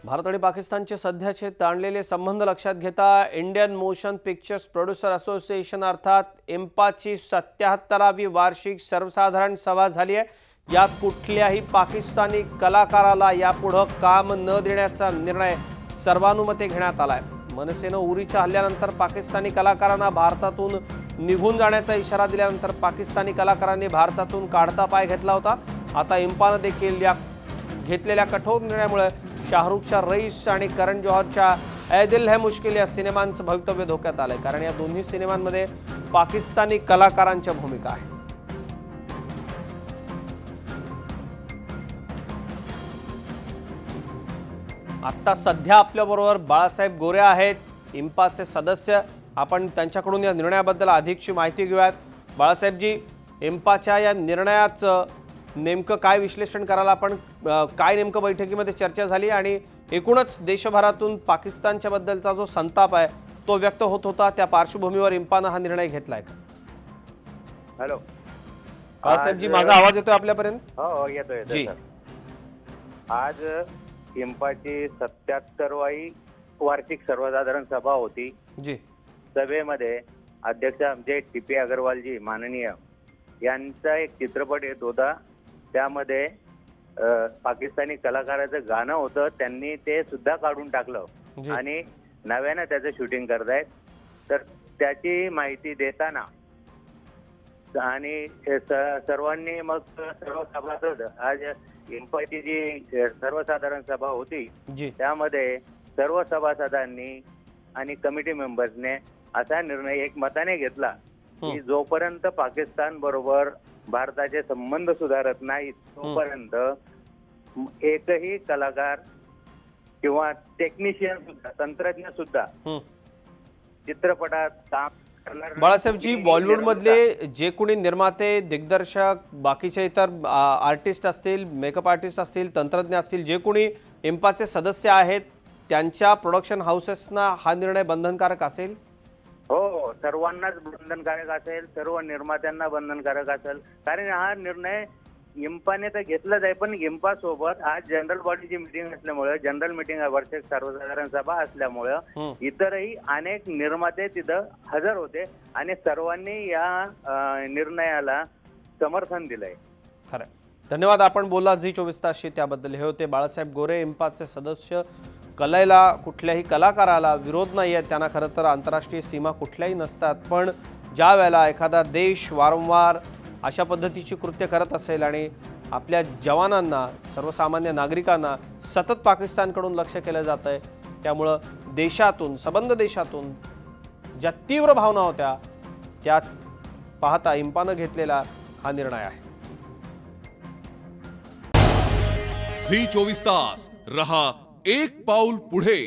भारत आणि पाकिस्तानचे सध्याचे ताणलेले संबंध लक्षात घेता Indian motion pictures producer association अर्थात इम्पाची 77वी वार्षिक सर्वसाधारण सभा झाली आहे। यात कुठल्याही पाकिस्तानी कलाकाराला यापुढे काम न देण्याचा निर्णय सर्वानुमते घेण्यात आलाय। मनसेने उरीच्या हल्ल्यानंतर पाकिस्तानी कलाकारांना भारतातून निघून जाण्याचा इशारा दिल्यानंतर पाकिस्तानी कलाकारांनी भारतातून काढता पाय घेतला होता। आता इम्पाने देखील या घेतलेल्या कठोर निर्णयामुळे शाहरुखच्या रईस आणि करण जोहरच्या ऐ दिल है मुश्किल या सिनेमांचं भवितव्य धोक्यात आलंय, कारण या दोन्ही सिनेमांमध्ये पाकिस्तानी कलाकारांच्या भूमिका आहे। आता सध्या आपल्याबरोबर बाळासाहेब गोरे आहेत, इम्पाचे सदस्य। आपण त्यांच्याकडून या निर्णयाबद्दल अधिकची माहिती घेऊयात। बाळासाहेबजी, इम्पाच्या या निर्णयाचं नेमकं काय विश्लेषण करायला आपण काय नेमकं बैठकीमध्ये चर्चा झाली आणि एकूणच देशभरातून पाकिस्तानच्या बद्दलचा जो संताप आहे तो व्यक्त होत होता, त्या पार्श्वभूमीवर इम्पाने हा निर्णय घेतलाय का? हॅलो बाळासाहेबजी, माझा आवाज येतोय आपल्यापर्यंत? हो येतोय जी। आज इम्पाची 77वी वार्षिक सर्वसाधारण सभा होती जी। सभेमध्ये अध्यक्ष आमचे टी.पी. अग्रवालजी माननीय यांचा एक चित्रपट येत होता। त्यामध्ये पाकिस्तानी कलाकाराचं गाणं होतं, त्यांनी ते सुद्धा काढून टाकलं आणि नव्यानं त्याचं शूटिंग करतायत। तर त्याची माहिती देताना आणि सर्वांनी मग सर्व सभासद आज इम्पाची जी सर्वसाधारण सभा होती त्यामध्ये सर्व सभासदांनी आणि कमिटी मेंबर्सने असा निर्णय एकमताने घेतला की जोपर्यंत पाकिस्तान बरोबर भारताचे संबंध सुधारत नाहीत तोपर्यंत एकही कलाकार किंवा टेक्निशियन सुद्धा तंत्रज्ञ सुद्धा चित्रपटात काम करणार नाही। बाळासाहेबजी, बॉलिवूड मधले जे कोणी निर्माते, दिग्दर्शक, बाकीचे इतर आर्टिस्ट असतील, मेकअप आर्टिस्ट असतील, तंत्रज्ञ असतील, जे कोणी इम्पाचे सदस्य आहेत त्यांच्या प्रोडक्शन हाऊसेसना हा निर्णय बंधनकारक असेल? हो, सर्वांनाच बंधनकारक असेल, सर्व निर्मात्यांना बंधनकारक असेल, कारण हा निर्णय इम्पाने तर घेतलाच आहे। पण इम्पा सोबत आज जनरल बॉडीची मीटिंग असल्यामुळे, जनरल मीटिंग वार्षिक सर्वसाधारण सभा असल्यामुळे इतरही अनेक निर्माते तिथं हजर होते आणि सर्वांनी या निर्णयाला समर्थन दिलंय। खरं, धन्यवाद। आपण बोलला झी 24 तासशी, त्याबद्दल हे होते बाळासाहेब गोरे, इम्पाचे सदस्य। कलेला, कुठल्याही कलाकाराला विरोध नाही आहे, त्यांना खरं तर आंतरराष्ट्रीय सीमा कुठल्याही नसतात, पण ज्या वेळेला एखादा देश वारंवार अशा पद्धतीची कृत्य करत असेल आणि आपल्या जवानांना, सर्वसामान्य नागरिकांना सतत पाकिस्तानकडून लक्ष केलं जात आहे, त्यामुळं देशातून, संबंध देशातून ज्या तीव्र भावना होत्या त्या पाहता इम्पाने घेतलेला हा निर्णय आहे। झी 24 तास रहा एक पाऊल पुढे।